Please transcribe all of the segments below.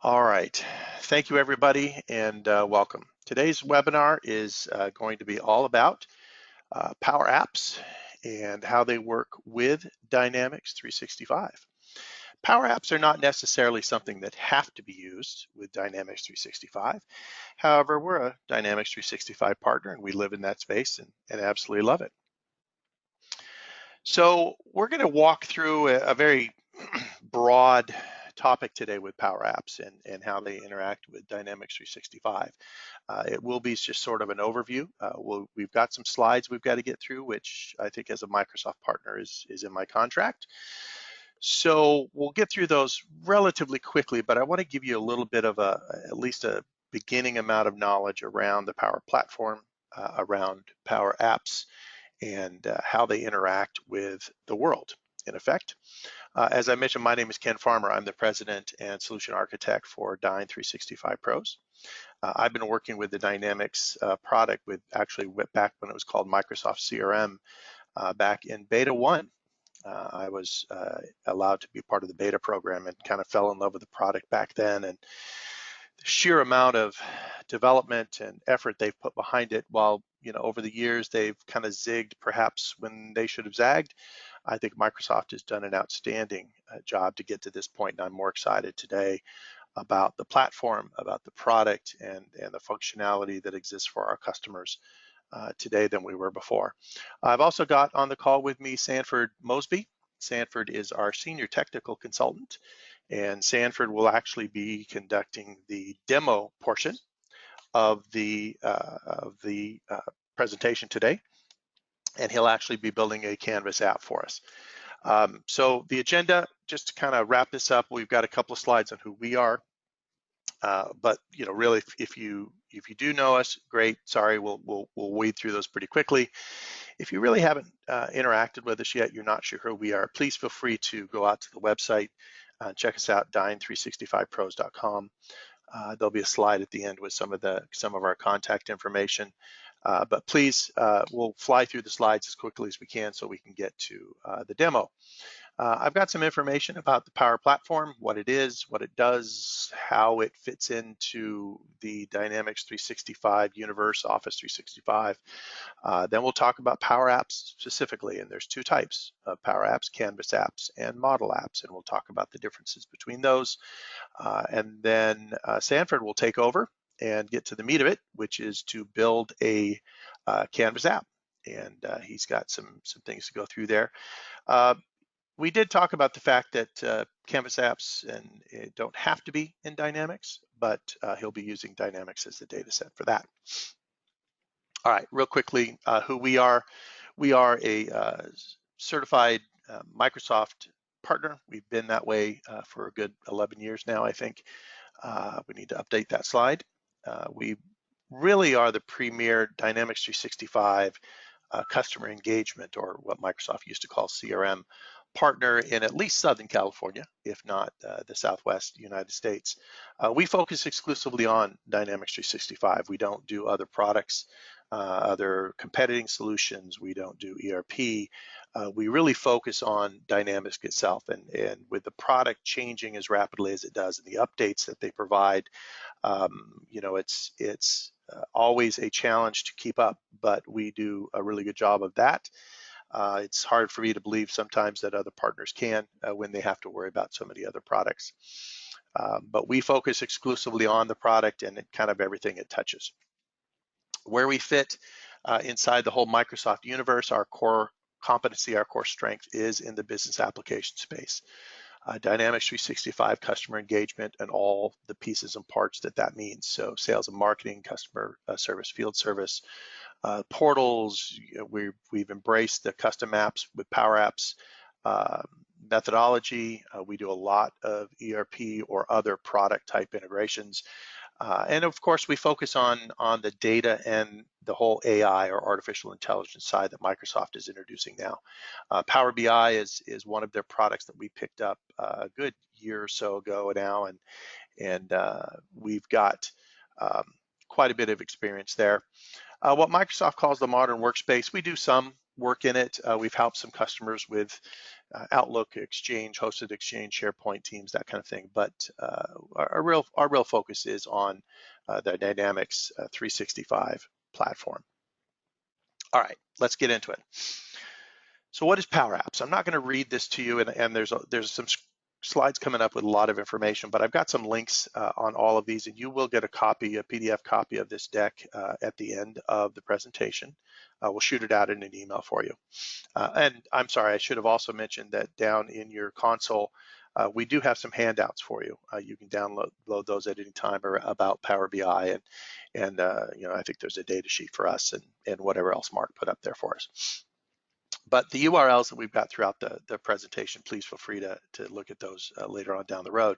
All right. Thank you, everybody, and welcome. Today's webinar is going to be all about Power Apps and how they work with Dynamics 365. Power Apps are not necessarily something that have to be used with Dynamics 365. However, we're a Dynamics 365 partner, and we live in that space and absolutely love it. So we're going to walk through a very broad topic today with Power Apps and how they interact with Dynamics 365. It will be just sort of an overview. We've got some slides we've got to get through, which I think as a Microsoft partner is in my contract. So we'll get through those relatively quickly, but I want to give you a little bit of at least a beginning amount of knowledge around the Power Platform, around Power Apps, and how they interact with the world, in effect. As I mentioned, my name is Ken Farmer. I'm the president and solution architect for Dyne 365 Pros. I've been working with the Dynamics product with actually back when it was called Microsoft CRM back in beta 1. I was allowed to be part of the beta program and kind of fell in love with the product back then, and the sheer amount of development and effort they've put behind it, while over the years they've kind of zigged perhaps when they should have zagged. I think Microsoft has done an outstanding job to get to this point, and I'm more excited today about the platform, about the product, and the functionality that exists for our customers today than we were before. I've also got on the call with me Sanford Moseby. Sanford is our senior technical consultant, and Sanford will actually be conducting the demo portion of the presentation today, and he'll actually be building a Canvas app for us. So the agenda, just to kind of wrap this up, we've got a couple of slides on who we are, but really, if you do know us, great. Sorry, we'll wade through those pretty quickly. If you really haven't interacted with us yet, you're not sure who we are, please feel free to go out to the website, check us out, dyne365pros.com. There'll be a slide at the end with some of our contact information. But please, we'll fly through the slides as quickly as we can so we can get to the demo. I've got some information about the Power Platform, what it is, what it does, how it fits into the Dynamics 365 universe, Office 365. Then we'll talk about Power Apps specifically, and there's two types of Power Apps, Canvas apps and model apps, and we'll talk about the differences between those. And then Sanford will take over and get to the meat of it, which is to build a Canvas app. And he's got some things to go through there. We did talk about the fact that Canvas apps don't have to be in Dynamics, but he'll be using Dynamics as the data set for that. All right, real quickly, who we are. We are a certified Microsoft partner. We've been that way for a good 11 years now, I think. We need to update that slide. We really are the premier Dynamics 365 customer engagement, or what Microsoft used to call CRM, partner in at least Southern California, if not the Southwest United States. We focus exclusively on Dynamics 365. We don't do other products, other competing solutions. We don't do ERP. We really focus on Dynamics itself, and with the product changing as rapidly as it does and the updates that they provide, it's always a challenge to keep up, but we do a really good job of that. It's hard for me to believe sometimes that other partners can when they have to worry about so many other products. But we focus exclusively on the product and kind of everything it touches. Where we fit inside the whole Microsoft universe, our core competency, our core strength is in the business application space. Dynamics 365 customer engagement and all the pieces and parts that means. So sales and marketing, customer service, field service, portals. We've embraced the custom apps with Power Apps methodology. We do a lot of ERP or other product type integrations. And of course, we focus on the data and the whole AI or artificial intelligence side that Microsoft is introducing now. Power BI is one of their products that we picked up a good year or so ago now, and we've got quite a bit of experience there. What Microsoft calls the modern workspace, we do some work in it. We've helped some customers with Outlook, Exchange, hosted Exchange, SharePoint, Teams, that kind of thing. But our real focus is on the Dynamics 365 platform. All right, let's get into it. So what is PowerApps? I'm not going to read this to you, and there's some slides coming up with a lot of information, but I've got some links on all of these, and you will get a PDF copy of this deck at the end of the presentation. We'll shoot it out in an email for you. And I'm sorry, I should have also mentioned that down in your console, we do have some handouts for you. You can download those at any time about Power BI, and I think there's a data sheet for us and whatever else Mark put up there for us. But the URLs that we've got throughout the presentation, please feel free to look at those later on down the road.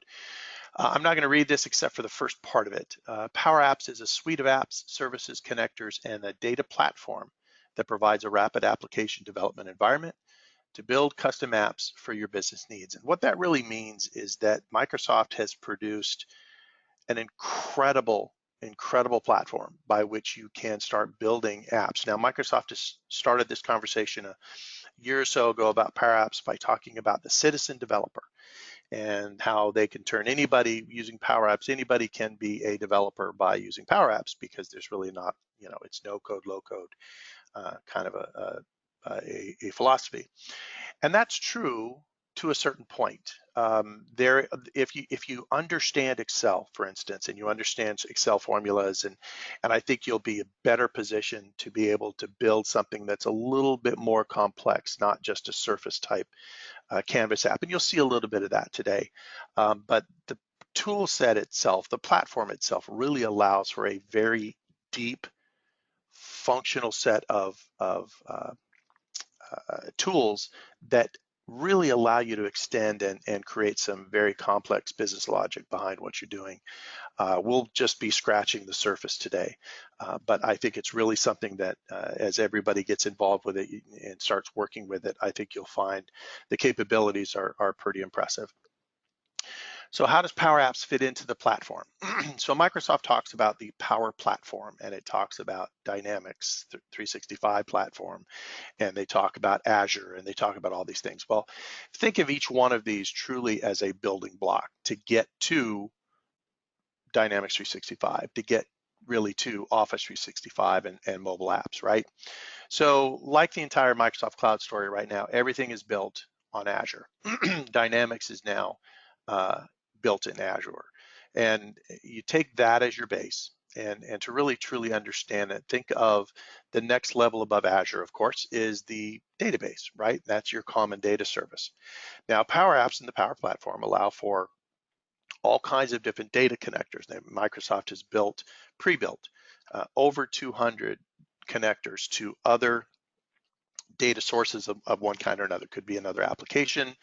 I'm not going to read this except for the first part of it. PowerApps is a suite of apps, services, connectors, and a data platform that provides a rapid application development environment to build custom apps for your business needs. And what that really means is that Microsoft has produced an incredible platform by which you can start building apps. Now, Microsoft has started this conversation a year or so ago about PowerApps by talking about the citizen developer and how they can turn anybody using PowerApps. Anybody can be a developer by using PowerApps because there's really not, it's no code, low code kind of a philosophy. And that's true to a certain point. If you understand Excel, for instance, and you understand Excel formulas, and I think you'll be a better position to be able to build something that's a little bit more complex, not just a surface type Canvas app. And you'll see a little bit of that today. But the tool set itself, the platform itself, really allows for a very deep, functional set of tools that really allow you to extend and create some very complex business logic behind what you're doing. We'll just be scratching the surface today, but I think it's really something that as everybody gets involved with it and starts working with it, I think you'll find the capabilities are pretty impressive. So how does PowerApps fit into the platform? So Microsoft talks about the Power Platform, and it talks about Dynamics 365 platform, and they talk about Azure, and they talk about all these things. Well, think of each one of these truly as a building block to get to Dynamics 365, to get really to Office 365 and mobile apps, right? So like the entire Microsoft Cloud story right now, everything is built on Azure. Dynamics is now built in Azure. And you take that as your base, and to really truly understand it, think of the next level above Azure, of course, is the database, right? That's your common data service. Now, PowerApps and the Power Platform allow for all kinds of different data connectors that Microsoft has built, pre-built, over 200 connectors to other data sources of one kind or another. Could be another application,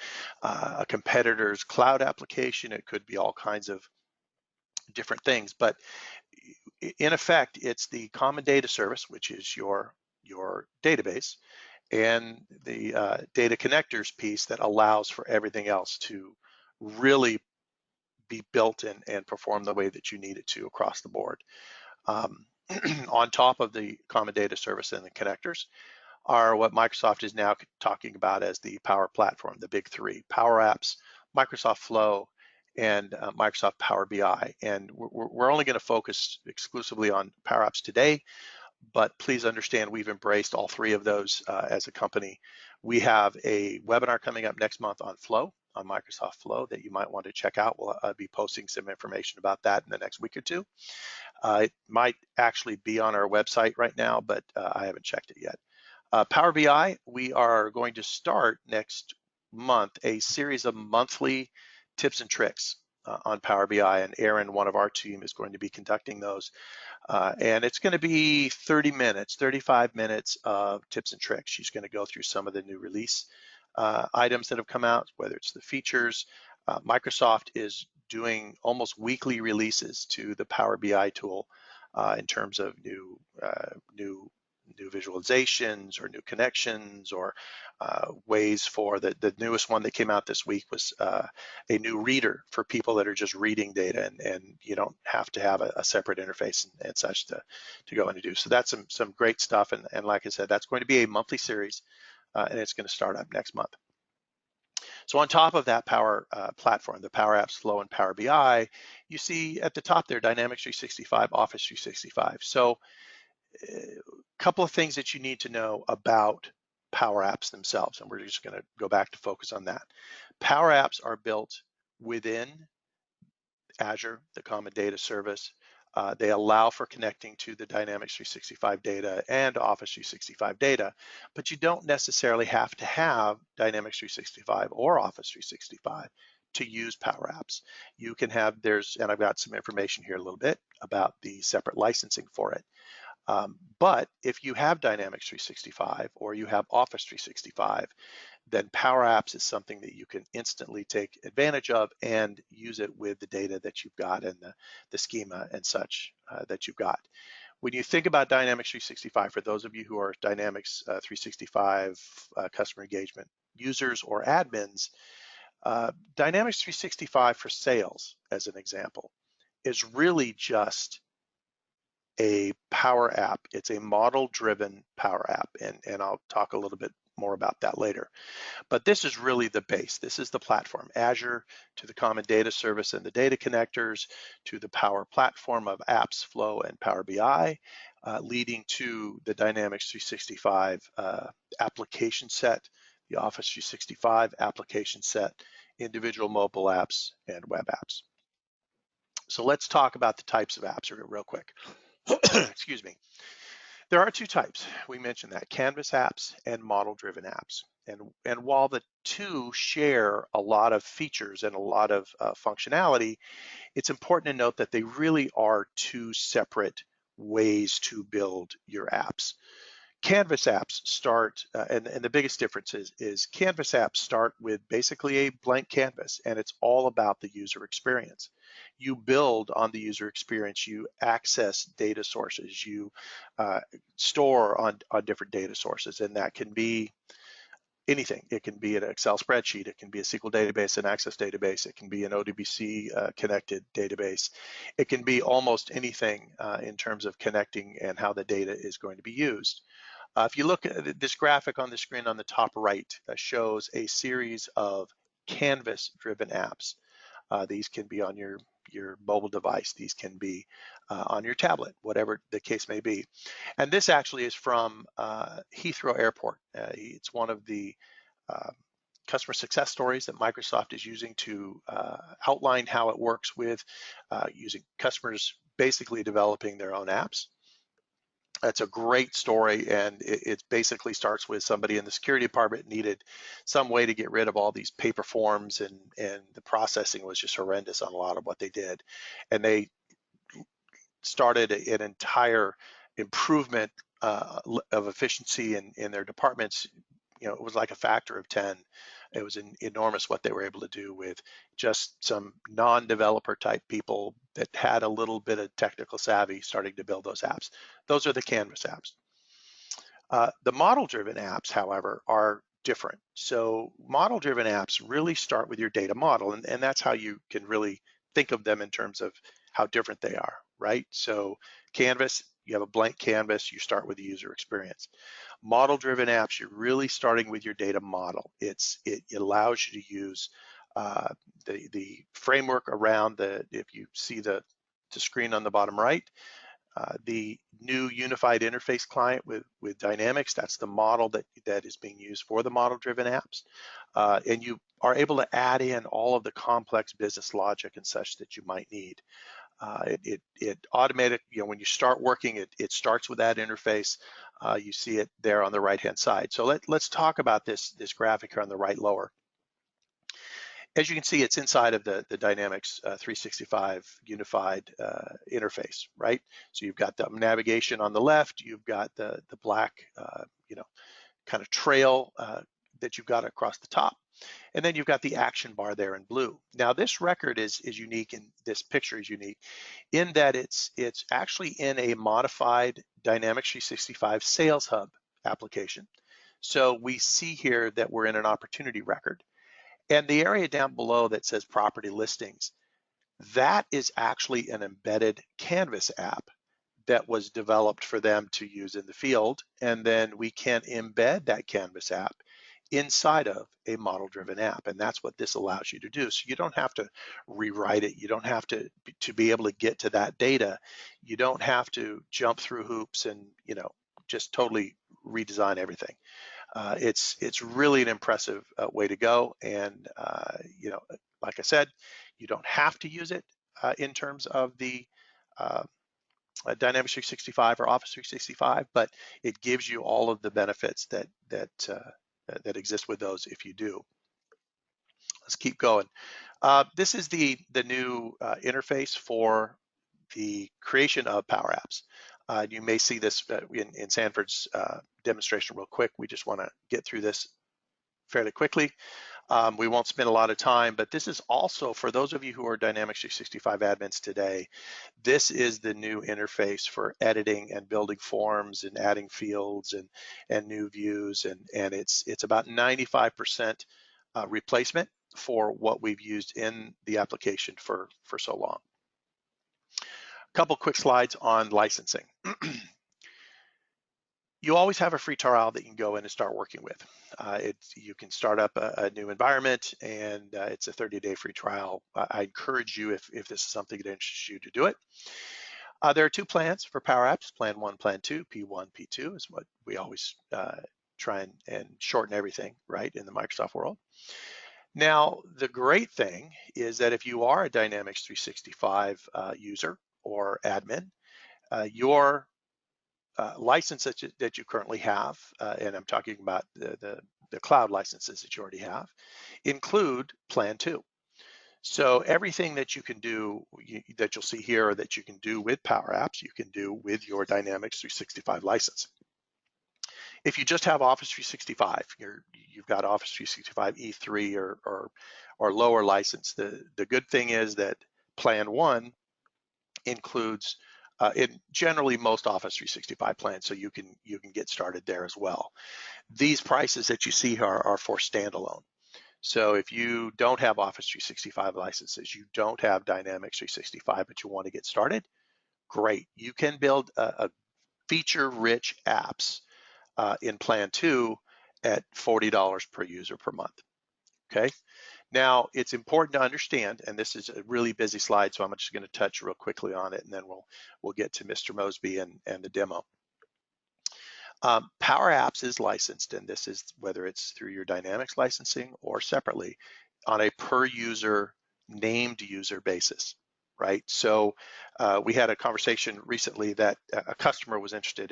a competitor's cloud application. It could be all kinds of different things. But in effect, it's the common data service, which is your database, and the data connectors piece that allows for everything else to really be built and perform the way that you need it to across the board. On top of the common data service and the connectors are what Microsoft is now talking about as the Power Platform, the big three: Power Apps, Microsoft Flow, and Microsoft Power BI. And we're only going to focus exclusively on Power Apps today, but please understand we've embraced all three of those as a company. We have a webinar coming up next month on Flow, on Microsoft Flow, that you might want to check out. We'll be posting some information about that in the next week or two. It might actually be on our website right now, but I haven't checked it yet. Power BI, we are going to start next month a series of monthly tips and tricks on Power BI, and Erin, one of our team, is going to be conducting those. And it's going to be 30 minutes, 35 minutes of tips and tricks. She's going to go through some of the new release items that have come out, whether it's the features. Microsoft is doing almost weekly releases to the Power BI tool in terms of new visualizations or new connections or ways for the newest one that came out this week was a new reader for people that are just reading data, and you don't have to have a separate interface and such to go in and do. So that's some great stuff, and like I said, that's going to be a monthly series, and it's going to start up next month. So on top of that Power platform, the PowerApps Flow and Power BI, you see at the top there Dynamics 365, Office 365. So a couple of things that you need to know about Power Apps themselves, and we're just going to go back to focus on that. Power Apps are built within Azure, the Common Data Service. They allow for connecting to the Dynamics 365 data and Office 365 data, but you don't necessarily have to have Dynamics 365 or Office 365 to use Power Apps. You can have, and I've got some information here a little bit about the separate licensing for it. But if you have Dynamics 365 or you have Office 365, then Power Apps is something that you can instantly take advantage of and use it with the data that you've got and the schema and such that you've got. When you think about Dynamics 365, for those of you who are Dynamics 365 customer engagement users or admins, Dynamics 365 for sales, as an example, is really just a Power App. It's a model-driven Power App, and I'll talk a little bit more about that later. But this is really the base. This is the platform. Azure to the Common Data Service and the data connectors, to the Power Platform of Apps, Flow, and Power BI, leading to the Dynamics 365 application set, the Office 365 application set, individual mobile apps, and web apps. So let's talk about the types of apps real quick. Excuse me. There are two types. We mentioned that, canvas apps and model-driven apps. And while the two share a lot of features and a lot of functionality, it's important to note that they really are two separate ways to build your apps. Canvas apps start, and the biggest difference is Canvas apps start with basically a blank canvas, and it's all about the user experience. You build on the user experience, you access data sources, you store on different data sources, and that can be anything. It can be an Excel spreadsheet, it can be a SQL database, an Access database, it can be an ODBC connected database. It can be almost anything in terms of connecting and how the data is going to be used. If you look at this graphic on the screen on the top right, shows a series of canvas-driven apps. These can be on your mobile device. These can be on your tablet, whatever the case may be. And this actually is from Heathrow Airport. It's one of the customer success stories that Microsoft is using to outline how it works with using customers basically developing their own apps. That's a great story, and it basically starts with somebody in the security department needed some way to get rid of all these paper forms, and the processing was just horrendous on a lot of what they did. And they started an entire improvement of efficiency in their departments. You know, it was like a factor of 10. It was enormous what they were able to do with just some non-developer type people that had a little bit of technical savvy starting to build those apps. Those are the Canvas apps. The model-driven apps, however, are different. So model-driven apps really start with your data model, and that's how you can really think of them in terms of how different they are, right? So Canvas, you have a blank canvas, you start with the user experience. Model-driven apps, you're really starting with your data model. It allows you to use the framework around if you see the screen on the bottom right, the new unified interface client with Dynamics, that's the model that is being used for the model-driven apps. And you are able to add in all of the complex business logic and such that you might need. It automated, you know, when you start working, it starts with that interface. You see it there on the right-hand side. So let's talk about this graphic here on the right lower. As you can see, it's inside of the Dynamics 365 unified interface, right? So you've got the navigation on the left, you've got the black, you know, kind of trail that you've got across the top. And then you've got the action bar there in blue. Now this record is unique, and this picture is unique in that it's actually in a modified Dynamics 365 Sales Hub application. So we see here that we're in an opportunity record. And the area down below that says property listings, that is actually an embedded Canvas app that was developed for them to use in the field. And then we can embed that Canvas app inside of a model-driven app, and that's what this allows you to do. So you don't have to rewrite it. You don't have to be able to get to that data. You don't have to jump through hoops and just totally redesign everything. It's really an impressive way to go, and like I said, you don't have to use it in terms of the Dynamics 365 or Office 365, but it gives you all of the benefits that exist with those if you do. Let's keep going. This is the new interface for the creation of PowerApps. You may see this in Sanford's demonstration real quick. We just want to get through this fairly quickly. We won't spend a lot of time, but this is also for those of you who are Dynamics 365 admins today. This is the new interface for editing and building forms and adding fields and new views, and it's about 95% replacement for what we've used in the application for so long. A couple quick slides on licensing. You always have a free trial that you can go in and start working with. You can start up a new environment, and it's a 30-day free trial. I encourage you, if this is something that interests you, to do it. There are 2 plans for PowerApps, Plan 1, Plan 2. P1, P2 is what we always try and shorten everything, right, in the Microsoft world. Now, the great thing is that if you are a Dynamics 365 user or admin, your license that you currently have, and I'm talking about the cloud licenses that you already have, include Plan 2. So everything that you can do, that you'll see here, that you can do with PowerApps, you can do with your Dynamics 365 license. If you just have Office 365, you've got Office 365 E3 or lower license, the good thing is that Plan 1 includes generally most Office 365 plans, so you can get started there as well. These prices that you see here are for standalone. So if you don't have Office 365 licenses, you don't have Dynamics 365, but you want to get started, great. You can build a feature-rich apps in Plan 2 at $40 per user per month. Okay. Now, it's important to understand, and this is a really busy slide, so I'm just going to touch real quickly on it, and then we'll get to Mr. Moseby and the demo. PowerApps is licensed, and this is whether it's through your Dynamics licensing or separately on a per user, named user basis, right? So we had a conversation recently that a customer was interested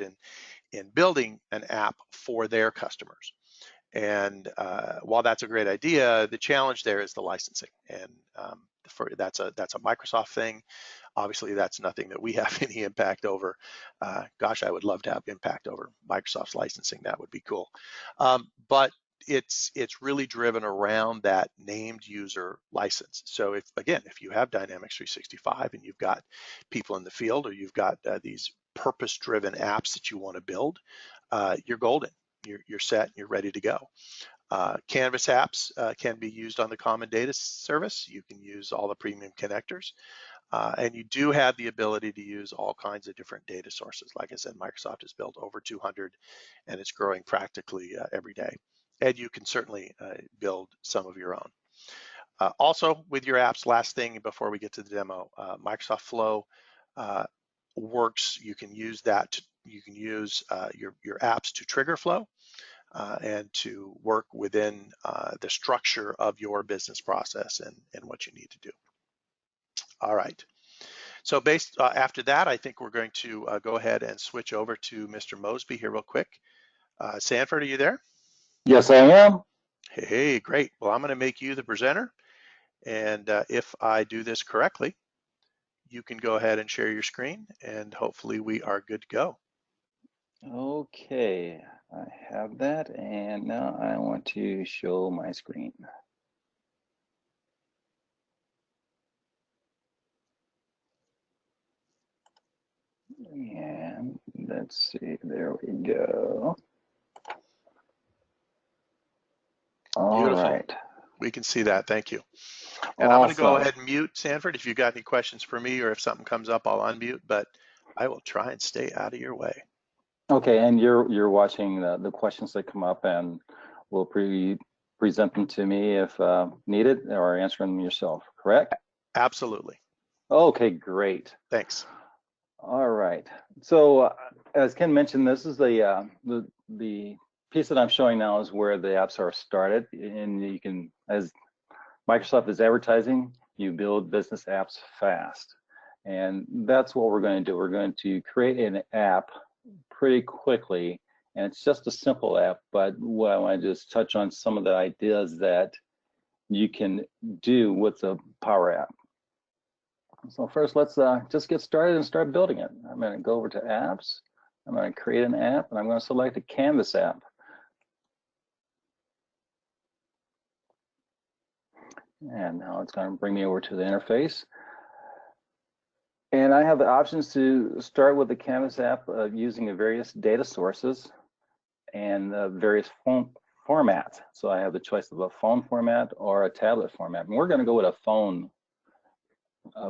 in building an app for their customers. And while that's a great idea, the challenge there is the licensing, and that's a Microsoft thing. Obviously, that's nothing that we have any impact over. Gosh, I would love to have impact over Microsoft's licensing. That would be cool. But it's really driven around that named user license. So if you have Dynamics 365 and you've got people in the field, or you've got these purpose-driven apps that you want to build, you're golden. You're set, you're ready to go. Canvas apps can be used on the Common Data Service. You can use all the premium connectors. And you do have the ability to use all kinds of different data sources. Like I said, Microsoft has built over 200, and it's growing practically every day. And you can certainly build some of your own. Also, with your apps, last thing before we get to the demo, Microsoft Flow works. You can use that. You can use your apps to trigger Flow and to work within the structure of your business process and what you need to do. All right. So based after that, I think we're going to go ahead and switch over to Mr. Moseby here real quick. Sanford, are you there? Yes, I am. Hey, great. Well, I'm going to make you the presenter. And if I do this correctly, you can go ahead and share your screen, and hopefully we are good to go. Okay, I have that, and now I want to show my screen. And let's see, there we go. All Beautiful. right. We can see that. Thank you. And awesome. I'm going to go ahead and mute, Sanford. If you've got any questions for me, or if something comes up, I'll unmute, but I will try and stay out of your way. Okay, and you're watching the questions that come up, and will present them to me if needed, or answer them yourself, correct? Absolutely. Okay, great. Thanks. All right. So as Ken mentioned, this is the piece that I'm showing now is where the apps are started, and you can, as Microsoft is advertising, you build business apps fast. And that's what we're going to do. We're going to create an app pretty quickly, and it's just a simple app, but what I want to do is touch on some of the ideas that you can do with the Power App. So first, let's just get started and start building it. I'm going to go over to apps. I'm going to create an app, and I'm going to select a Canvas app. And now it's going to bring me over to the interface. And I have the options to start with the Canvas app using the various data sources and various formats. So I have the choice of a phone format or a tablet format. And we're going to go with a phone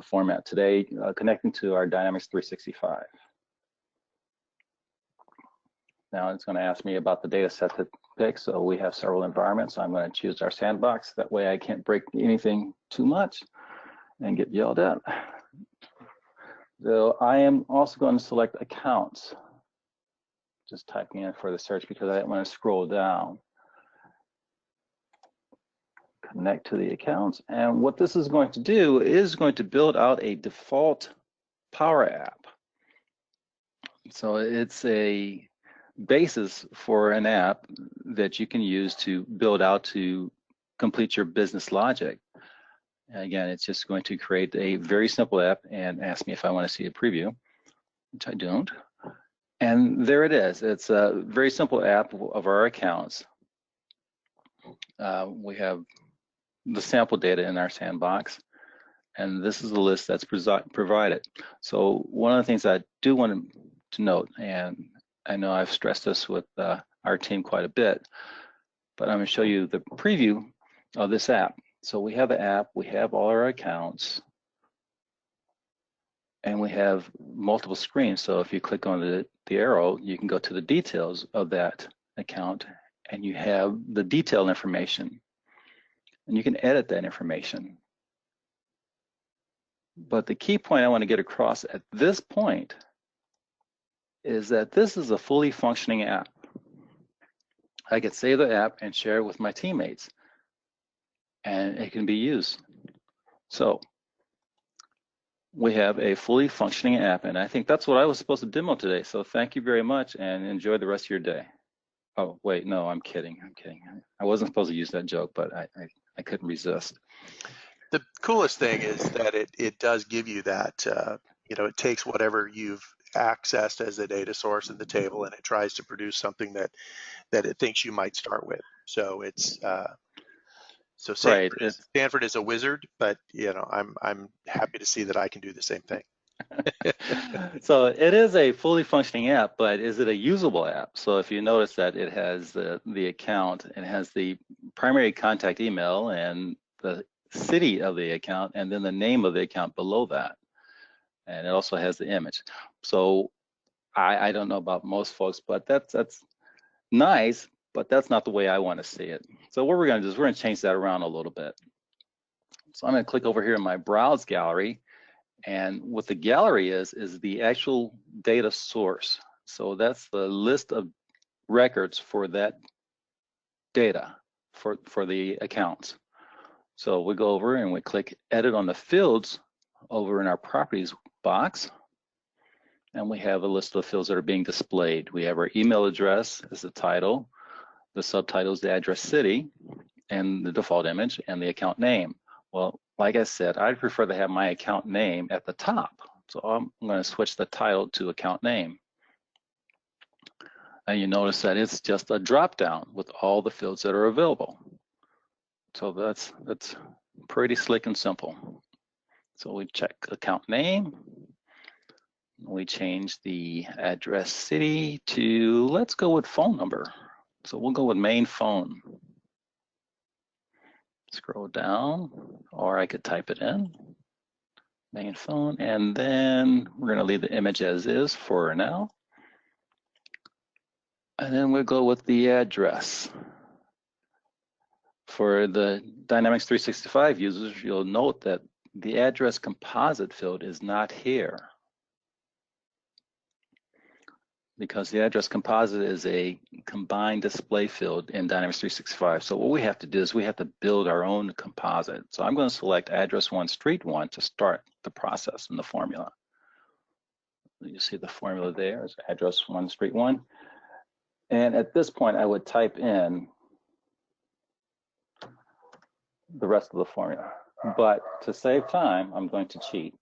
format today, connecting to our Dynamics 365. Now it's going to ask me about the data set to pick. So we have several environments. So I'm going to choose our sandbox. That way I can't break anything too much and get yelled at. So I am also going to select accounts. Just typing in for the search because I want to scroll down. Connect to the accounts. And what this is going to do is going to build out a default Power App. So it's a basis for an app that you can use to build out to complete your business logic. And again, it's just going to create a very simple app and ask me if I want to see a preview, which I don't. And there it is. It's a very simple app of our accounts. We have the sample data in our sandbox, and this is the list that's provided. So one of the things I do want to note, and I know I've stressed this with our team quite a bit, but I'm going to show you the preview of this app. So we have the app, we have all our accounts, and we have multiple screens. So if you click on the arrow, you can go to the details of that account, and you have the detailed information, and you can edit that information. But the key point I want to get across at this point is that this is a fully functioning app. I could save the app and share it with my teammates, and it can be used. So we have a fully functioning app, and I think that's what I was supposed to demo today. So thank you very much, and enjoy the rest of your day. Oh, wait, no, I'm kidding. I wasn't supposed to use that joke, but I couldn't resist. The coolest thing is that it does give you that, it takes whatever you've accessed as a data source in the table, and it tries to produce something that it thinks you might start with. So it's so Stanford, Right. Stanford is a wizard, but I'm happy to see that I can do the same thing. So it is a fully functioning app, but is it a usable app? So if you notice that it has the account, it has the primary contact email and the city of the account, and then the name of the account below that. And it also has the image. So I don't know about most folks, but that's nice, but that's not the way I want to see it. So what we're going to do is we're going to change that around a little bit. So I'm going to click over here in my browse gallery, and what the gallery is the actual data source. So that's the list of records for that data for the accounts. So we go over and we click edit on the fields over in our properties box, and we have a list of fields that are being displayed. We have our email address as the title, the subtitle is the address city, and the default image, and the account name. Well, like I said, I'd prefer to have my account name at the top. So I'm going to switch the title to account name. And you notice that it's just a drop down with all the fields that are available. So that's pretty slick and simple. So we check account name. We change the address city to, let's go with phone number. So we'll go with main phone. Scroll down, or I could type it in, main phone, and then we're going to leave the image as is for now. And then we'll go with the address. for the Dynamics 365 users, you'll note that the address composite field is not here, because the address composite is a combined display field in Dynamics 365. So what we have to do is we have to build our own composite. So I'm going to select address 1, street 1 to start the process in the formula. You see the formula there is address 1, street 1. And at this point, I would type in the rest of the formula. But to save time, I'm going to cheat.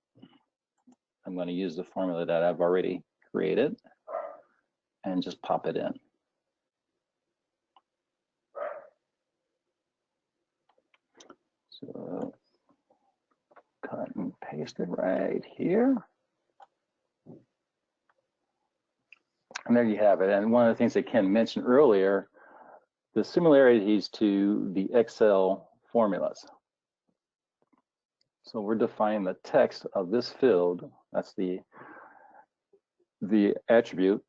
I'm going to use the formula that I've already created and just pop it in. So cut and paste it right here. And there you have it. And one of the things that Ken mentioned earlier, the similarities to the Excel formulas. So we're defining the text of this field. That's the attribute.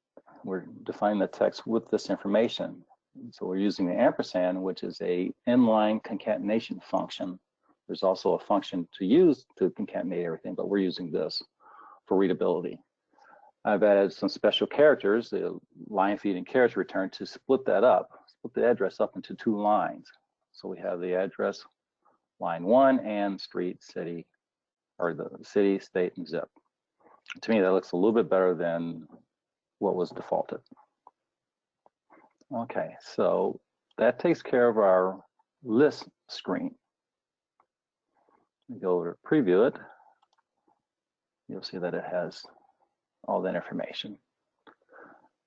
We're defining the text with this information. So we're using the ampersand, which is a inline concatenation function. There's also a function to use to concatenate everything, but we're using this for readability. I've added some special characters, the line feed and character return, to split that up, split the address up into 2 lines. So we have the address line 1 and street, city, or the city, state, and zip. To me, that looks a little bit better than what was defaulted. Okay, so that takes care of our list screen. We go over to preview it. You'll see that it has all that information.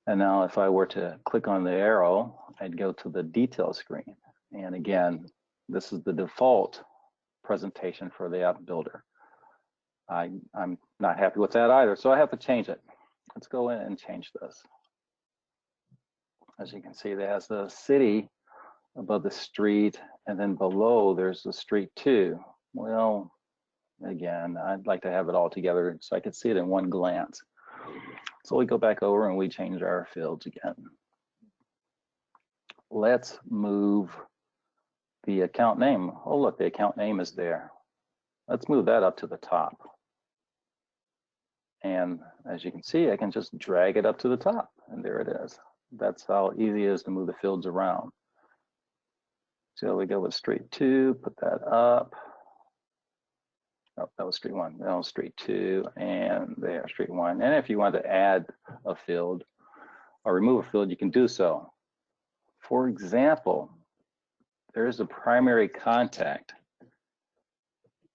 And now if I were to click on the arrow, I'd go to the detail screen. And again, this is the default presentation for the app builder. I'm not happy with that either, so I have to change it. Let's go in and change this. As you can see, there's the city above the street, and then below there's the street too. Well, again, I'd like to have it all together so I could see it in one glance. So we go back over and we change our fields again. Let's move the account name. Oh, look, the account name is there. Let's move that up to the top. And as you can see, I can just drag it up to the top, and there it is. That's how easy it is to move the fields around. So we go with street 2, put that up. Oh, that was street 1. No, street 2, and there, street 1. And if you want to add a field or remove a field, you can do so. For example, there's a primary contact.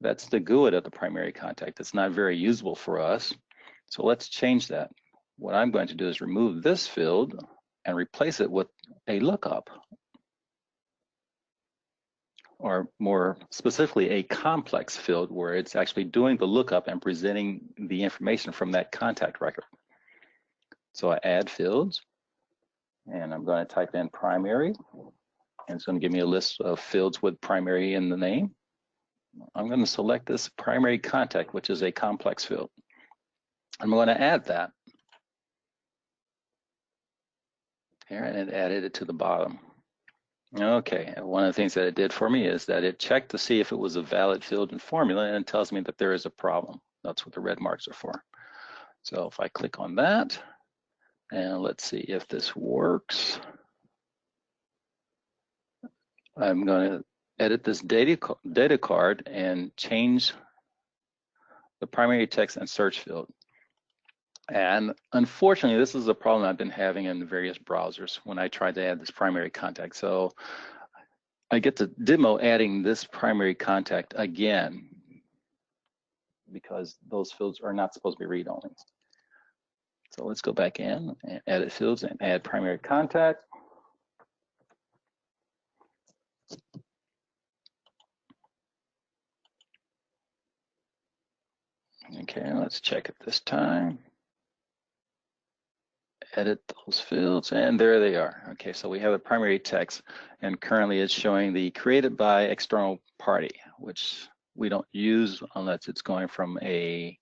That's the GUID of the primary contact. It's not very usable for us. So let's change that. What I'm going to do is remove this field and replace it with a lookup, or more specifically, a complex field where it's actually doing the lookup and presenting the information from that contact record. So I add fields, and I'm going to type in primary, and it's going to give me a list of fields with primary in the name. I'm going to select this primary contact, which is a complex field. I'm going to add that here, and it added it to the bottom. Okay, and one of the things that it did for me is that it checked to see if it was a valid field in formula, and it tells me that there is a problem. That's what the red marks are for. So if I click on that, and let's see if this works. I'm going to edit this data card and change the primary text and search field. And unfortunately, this is a problem I've been having in various browsers when I tried to add this primary contact. So I get to demo adding this primary contact again, because those fields are not supposed to be read-only. So let's go back in and edit fields and add primary contact. Okay, let's check it this time. Edit those fields, and there they are. Okay, so we have a primary text, and currently it's showing the created by external party, which we don't use unless it's going from a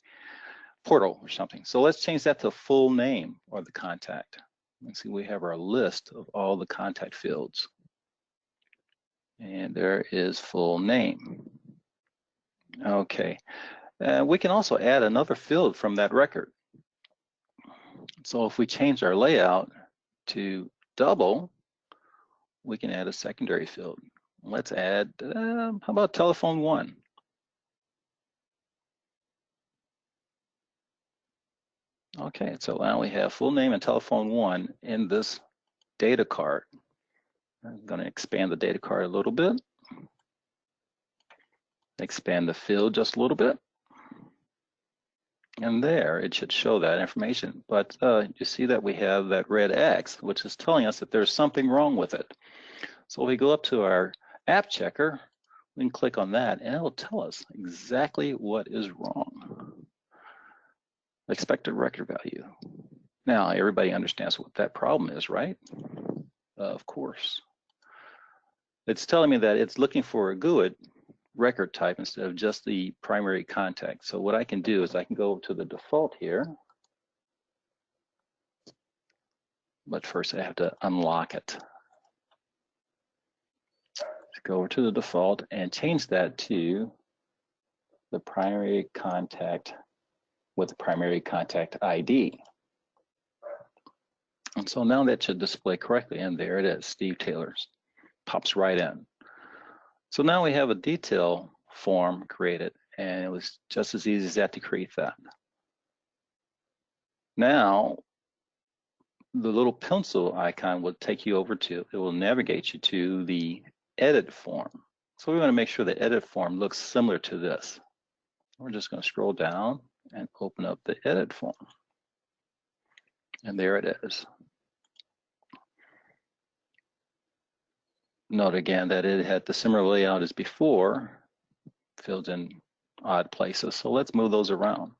portal or something. So let's change that to full name or the contact. And see, we have our list of all the contact fields. And there is full name. Okay, we can also add another field from that record. So if we change our layout to double, we can add a secondary field. Let's add, how about telephone 1? Okay, so now we have full name and telephone 1 in this data card. I'm going to expand the data card a little bit. Expand the field just a little bit. And there, it should show that information. But you see that we have that red X, which is telling us that there's something wrong with it. So we go up to our app checker, we can click on that, and it will tell us exactly what is wrong. Expected record value. Now, everybody understands what that problem is, right? Of course. It's telling me that it's looking for a GUID record type instead of just the primary contact. So what I can do is I can go to the default here, but first I have to unlock it. Go over to the default and change that to the primary contact with the primary contact ID. And so now that should display correctly, and there it is, Steve Taylor's, pops right in. So now we have a detail form created, and it was just as easy as that to create that. Now, the little pencil icon will take you over to, it will navigate you to the edit form. So we want to make sure the edit form looks similar to this. We're just going to scroll down and open up the edit form. And there it is. Note again that it had the similar layout as before, filled in odd places. So let's move those around.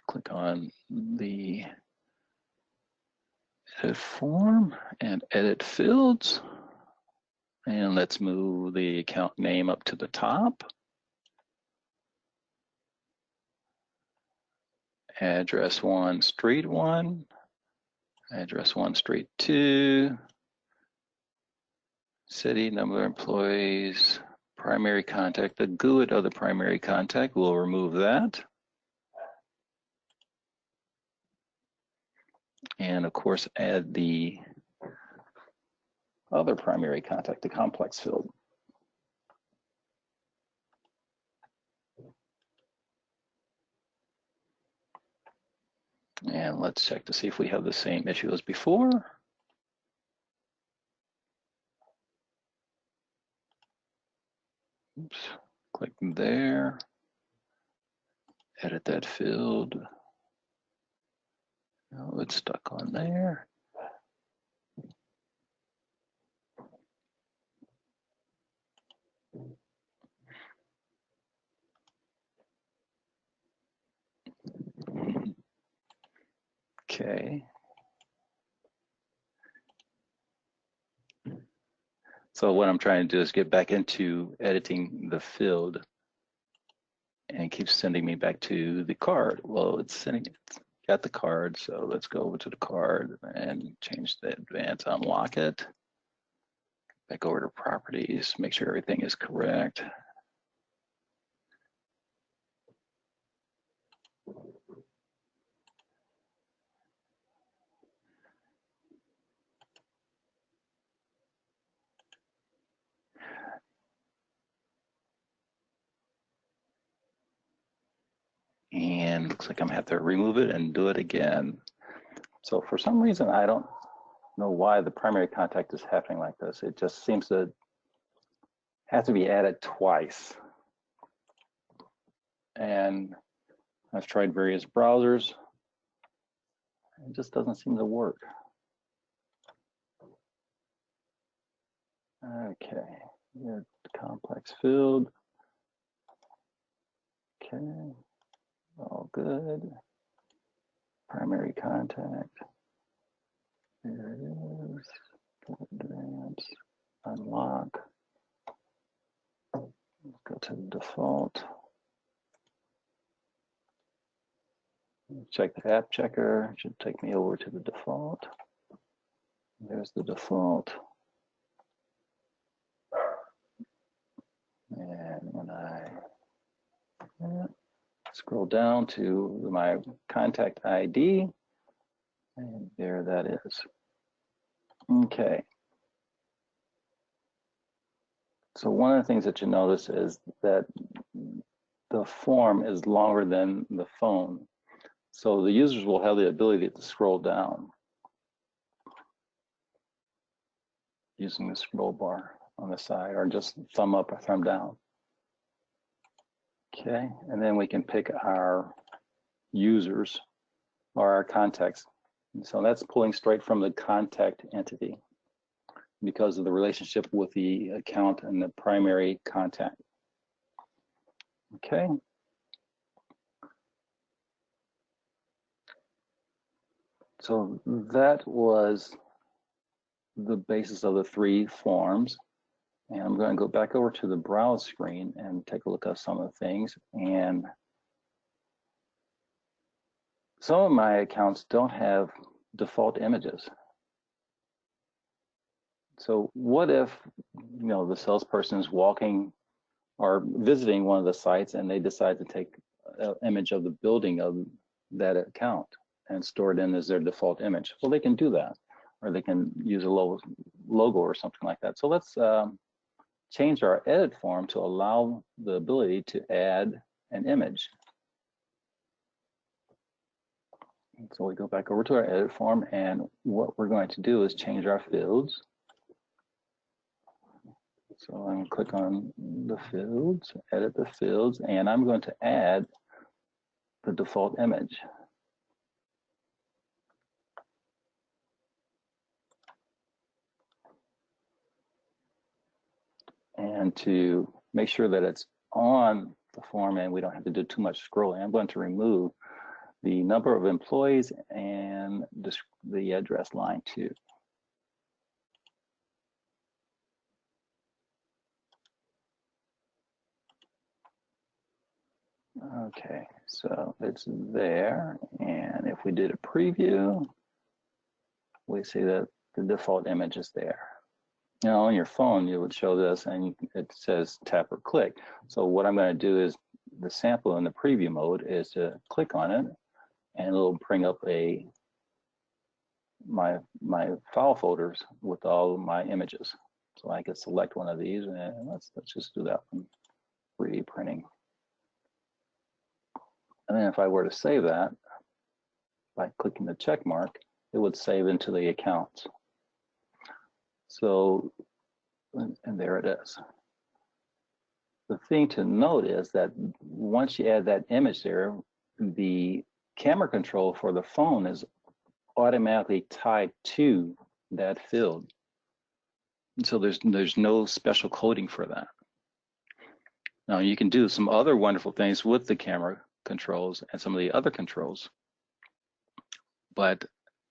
Click on the edit form and edit fields. And let's move the account name up to the top. Address 1, street 1. Address 1, street 2. City, number of employees, primary contact. The GUID of the primary contact, we'll remove that. And of course, add the other primary contact, the complex field. And let's check to see if we have the same issue as before. Oops, click there, edit that field. Oh, it's stuck on there. Okay. So what I'm trying to do is get back into editing the field, and it keeps sending me back to the card. Well, it's got the card, so let's go over to the card and change the advance, unlock it. Back over to properties, make sure everything is correct. And looks like I'm gonna have to remove it and do it again. So for some reason, I don't know why the primary contact is happening like this. It just seems to have to be added twice. And I've tried various browsers. It just doesn't seem to work. Okay, the complex field. Okay, all good. Primary contact. There it is. Advance, unlock. Let's go to the default. check the app checker. It should take me over to the default. There's the default. And when I scroll down to my contact ID, and there that is. Okay. So one of the things that you notice is that the form is longer than the phone. So the users will have the ability to scroll down using the scroll bar on the side, or just thumb up or thumb down. Okay, and then we can pick our users or our contacts. And so that's pulling straight from the contact entity because of the relationship with the account and the primary contact. Okay. So that was the basis of the 3 forms. And I'm going to go back over to the browse screen and take a look at some of the things. And some of my accounts don't have default images. So what if, you know, the salesperson is walking or visiting one of the sites and they decide to take an image of the building of that account and store it in as their default image? Well, they can do that, or they can use a logo or something like that. So let's change our edit form to allow the ability to add an image. So we go back over to our edit form, and what we're going to do is change our fields. So I'm going to click on the fields, edit the fields, and I'm going to add the default image. And to make sure that it's on the form and we don't have to do too much scrolling, I'm going to remove the number of employees and the address line too. Okay, so it's there, and if we did a preview, we see that the default image is there. Now on your phone, you would show this and it says tap or click. So what I'm going to do is the sample in the preview mode is to click on it, and it'll bring up my file folders with all of my images. So I could select one of these, and let's just do that one, 3D printing. And then if I were to save that by clicking the check mark, it would save into the accounts. So, and there it is. The thing to note is that once you add that image there, the camera control for the phone is automatically tied to that field. And so there's no special coding for that. Now you can do some other wonderful things with the camera controls and some of the other controls, but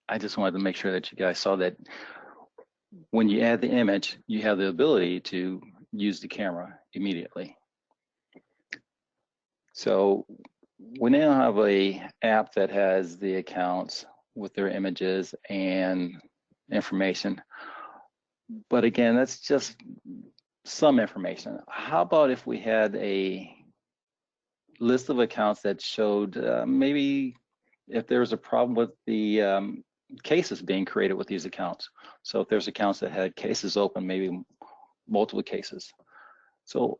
I just wanted to make sure that you guys saw that when you add the image, you have the ability to use the camera immediately. So we now have a app that has the accounts with their images and information, but again, that's just some information. How about if we had a list of accounts that showed maybe if there was a problem with the cases being created with these accounts. So if there's accounts that had cases open, maybe multiple cases. So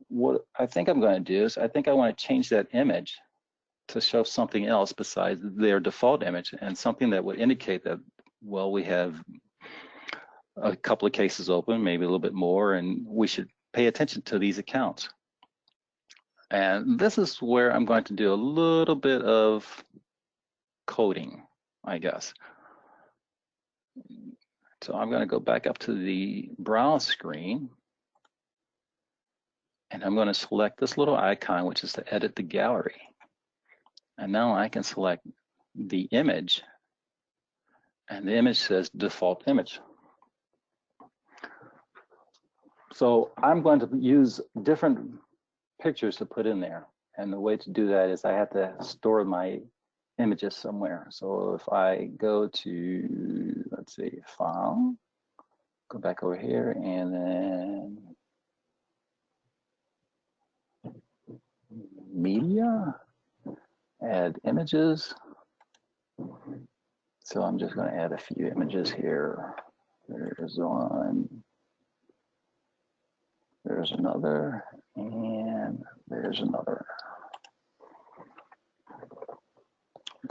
what I think I'm going to do is I think I want to change that image to show something else besides their default image, and something that would indicate that, well, we have a couple of cases open, maybe a little bit more, and we should pay attention to these accounts. And this is where I'm going to do a little bit of coding, I guess. So I'm going to go back up to the browse screen, and I'm going to select this little icon, which is to edit the gallery. And now I can select the image, and the image says default image. So I'm going to use different pictures to put in there. And the way to do that is I have to store my images somewhere. So if I go to, let's see, File, go back over here, and then Media, add images. So I'm just going to add a few images here. There's one, there's another, and there's another.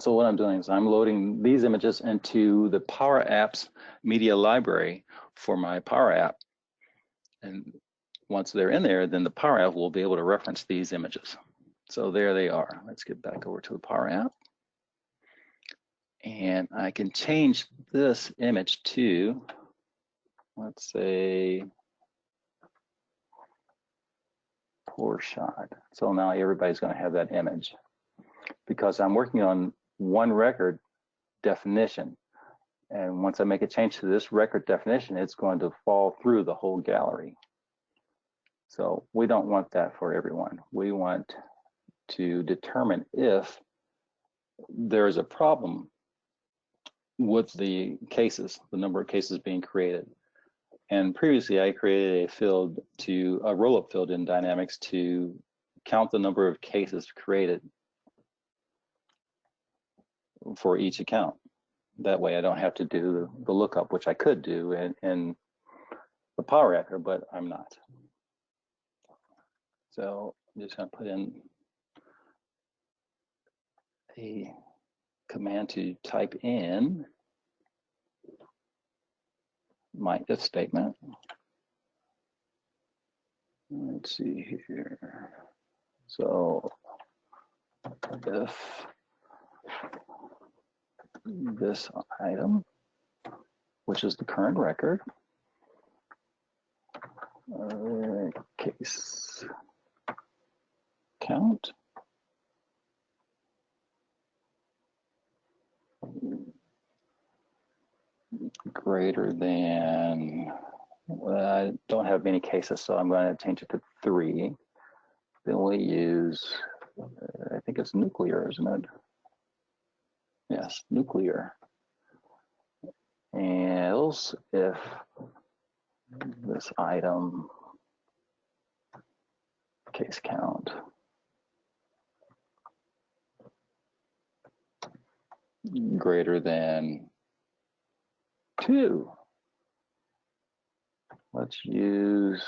So what I'm doing is I'm loading these images into the PowerApps media library for my Power App. And once they're in there, then the Power App will be able to reference these images. So there they are. Let's get back over to the Power App. And I can change this image to, let's say, poor shot. So now everybody's going to have that image because I'm working on one record definition. And once I make a change to this record definition, it's going to fall through the whole gallery. So we don't want that for everyone. We want to determine if there is a problem with the cases, the number of cases being created. And previously I created a field to a roll-up field in Dynamics to count the number of cases created for each account. That way I don't have to do the lookup, which I could do in the Power Actor, but I'm not. So I'm just going to put in a command to type in my if statement. Let's see here. So if this item, which is the current record, case count greater than, well, I don't have many cases, so I'm going to change it to 3. Then we use, I think it's nuclear, isn't it? Yes, nuclear. And else if this item case count greater than 2. Let's use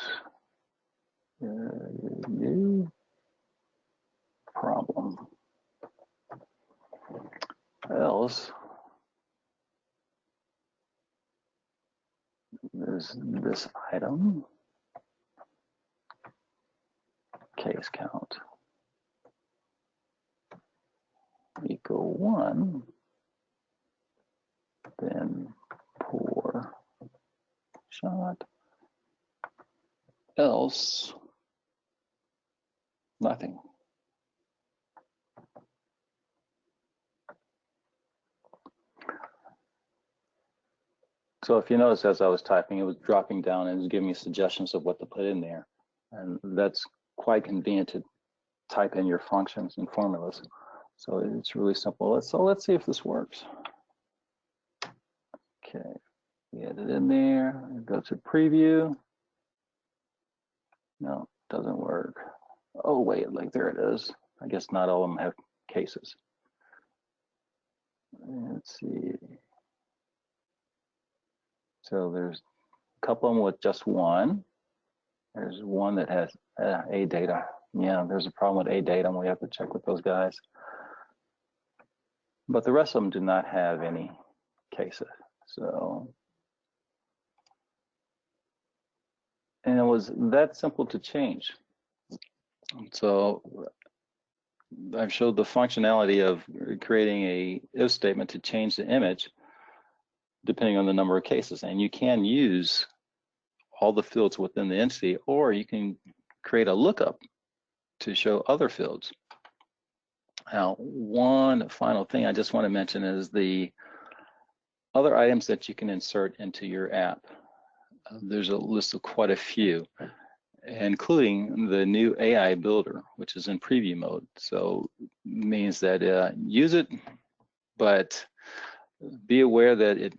new problem. Else is this item case count equal 1, then poor shot, else nothing. So if you notice, as I was typing, it was dropping down and it was giving me suggestions of what to put in there. And that's quite convenient to type in your functions and formulas. So it's really simple. So let's see if this works. Okay, we add it in there. Go to preview. No, doesn't work. Oh wait, like there it is. I guess not all of them have cases. Let's see. So there's a couple of them with just 1. There's one that has A data. Yeah, there's a problem with A data, and we have to check with those guys. But the rest of them do not have any cases. So, and it was that simple to change. So I've showed the functionality of creating a if statement to change the image depending on the number of cases. And you can use all the fields within the entity, or you can create a lookup to show other fields. Now, one final thing I just want to mention is the other items that you can insert into your app. There's a list of quite a few, including the new AI builder, which is in preview mode. So it means that use it but be aware that it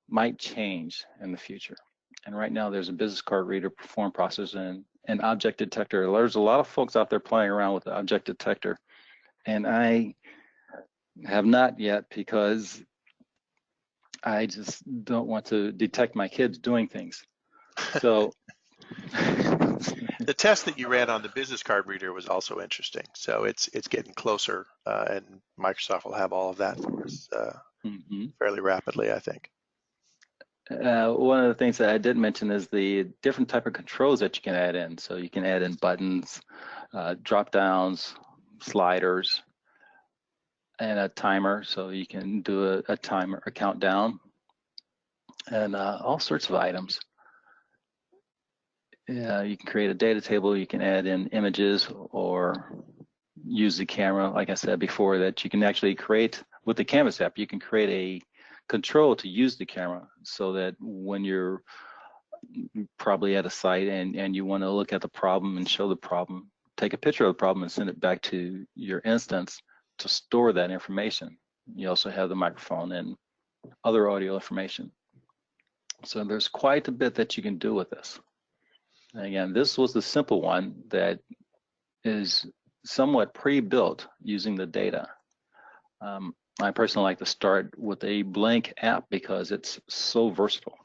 might change in the future. And right now there's a business card reader, form processor, and an object detector. There's a lot of folks out there playing around with the object detector, and I have not yet because I just don't want to detect my kids doing things. So the test that you ran on the business card reader was also interesting. So it's getting closer, and Microsoft will have all of that for us fairly rapidly, I think. One of the things that I did mention is the different type of controls that you can add in. So you can add in buttons, drop downs, sliders, and a timer. So you can do a timer, a countdown, and all sorts of items. You can create a data table. You can add in images or use the camera, like I said before, that you can actually create with the Canvas app. You can create a control to use the camera so that when you're probably at a site and you want to look at the problem and show the problem, take a picture of the problem and send it back to your instance to store that information. You also have the microphone and other audio information. So there's quite a bit that you can do with this. And again, this was the simple one that is somewhat pre-built using the data. I personally like to start with a blank app because it's so versatile.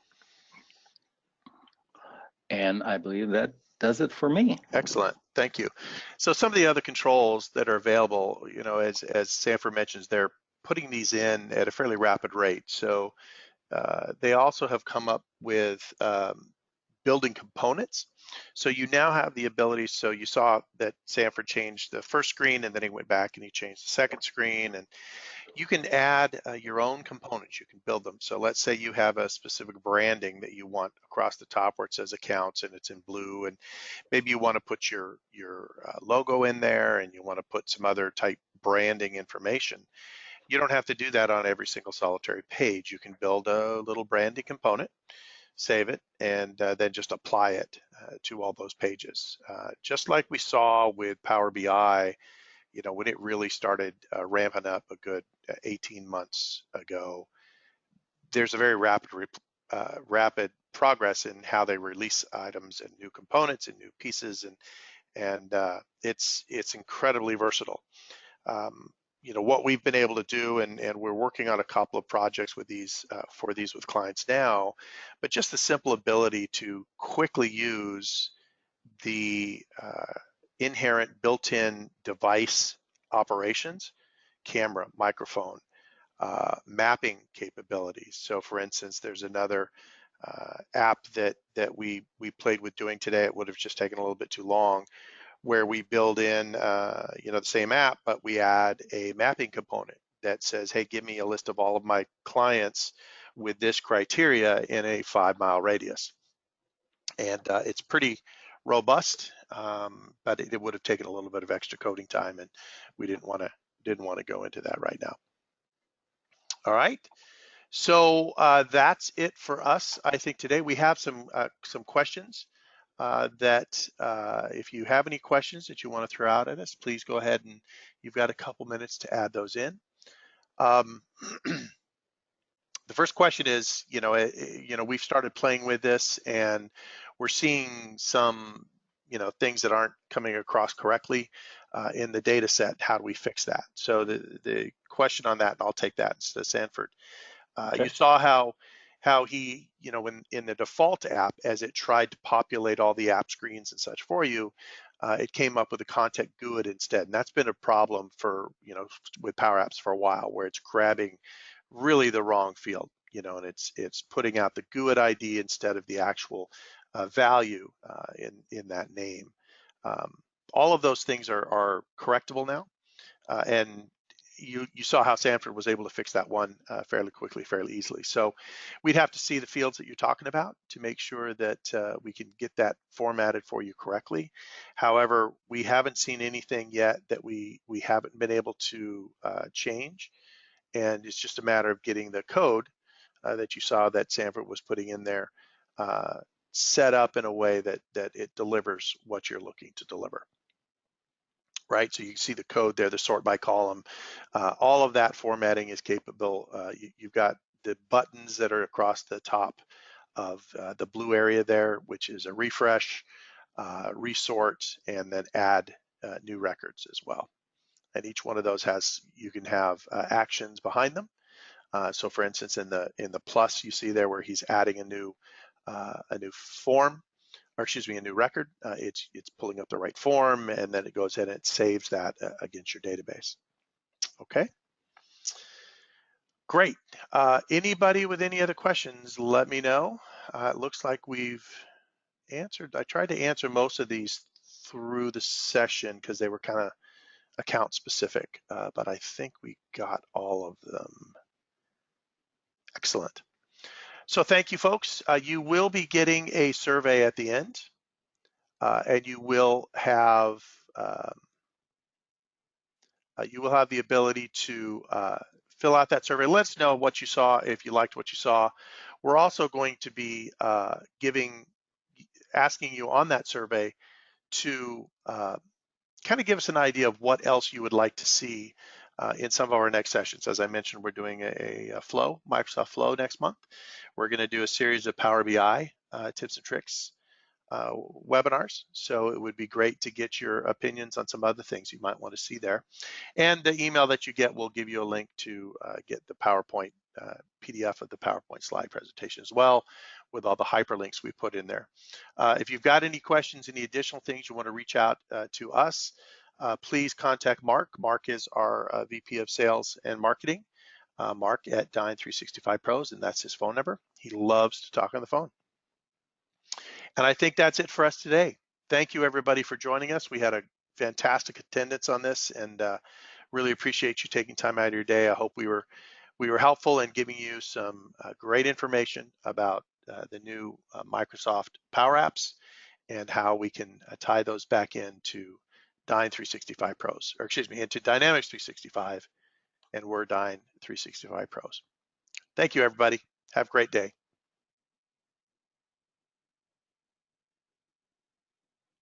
And I believe that does it for me. Excellent, thank you. So some of the other controls that are available, you know, as Sanford mentions, they're putting these in at a fairly rapid rate. So they also have come up with building components. So you now have the ability, so you saw that Sanford changed the first screen and then he went back and he changed the second screen, and you can add your own components. You can build them. So let's say you have a specific branding that you want across the top where it says accounts and it's in blue, and maybe you want to put your logo in there and you want to put some other type branding information. You don't have to do that on every single solitary page. You can build a little branding component, save it, and then just apply it to all those pages. Just like we saw with Power BI, you know, when it really started ramping up a good 18 months ago, there's a very rapid progress in how they release items and new components and new pieces, and it's incredibly versatile. You know, what we've been able to do, and we're working on a couple of projects with these for these with clients now, but just the simple ability to quickly use the inherent built-in device operations, camera, microphone, mapping capabilities. So for instance, there's another app that we played with doing today. It would have just taken a little bit too long, where we build in you know, the same app, but we add a mapping component that says, hey, give me a list of all of my clients with this criteria in a 5-mile radius. And it's pretty robust, but it would have taken a little bit of extra coding time, and we didn't want to go into that right now. All right, so that's it for us. I think today we have some questions that if you have any questions that you want to throw out at us, please go ahead, and you've got a couple minutes to add those in. The first question is, you know, we've started playing with this and we're seeing some, you know, things that aren't coming across correctly in the data set. How do we fix that? So the question on that, and I'll take that instead of Sanford. Okay. You saw how he, you know, in the default app, as it tried to populate all the app screens and such for you, it came up with a content GUID instead. And that's been a problem for, you know, with PowerApps for a while, where it's grabbing really the wrong field, you know, and it's putting out the GUID ID instead of the actual value in that name. All of those things are correctable now, and you saw how Sanford was able to fix that one fairly quickly, fairly easily. So we'd have to see the fields that you're talking about to make sure that we can get that formatted for you correctly. However, we haven't seen anything yet that we haven't been able to change, and it's just a matter of getting the code that you saw that Sanford was putting in there set up in a way that it delivers what you're looking to deliver. right? So you can see the code there, the sort by column. All of that formatting is capable. You've got the buttons that are across the top of the blue area there, which is a refresh, resort, and then add new records as well. And each one of those has, you can have actions behind them. So for instance, in the plus, you see there where he's adding a new form, or excuse me, a new record. It's pulling up the right form, and then it goes in and it saves that against your database. Okay, great. Anybody with any other questions, let me know. It looks like we've answered. I tried to answer most of these through the session because they were kind of account specific, but I think we got all of them. Excellent. So thank you, folks. You will be getting a survey at the end, and you will have the ability to fill out that survey. Let us know what you saw, if you liked what you saw. We're also going to be asking you on that survey to kind of give us an idea of what else you would like to see in some of our next sessions. As I mentioned, we're doing a Flow, Microsoft Flow next month. We're going to do a series of Power BI tips and tricks webinars. So it would be great to get your opinions on some other things you might want to see there. And the email that you get will give you a link to get the PowerPoint PDF of the PowerPoint slide presentation as well, with all the hyperlinks we put in there. If you've got any questions, any additional things you want to reach out to us, please contact Mark. Mark is our VP of Sales and Marketing. Mark at Dyn365 Pros, and that's his phone number. He loves to talk on the phone. And I think that's it for us today. Thank you, everybody, for joining us. We had a fantastic attendance on this, and really appreciate you taking time out of your day. I hope we were helpful in giving you some great information about the new Microsoft Power Apps and how we can tie those back into Dyn365 Pros, or excuse me, into Dynamics 365 and Word Dyn 365 Pros. Thank you, everybody. Have a great day.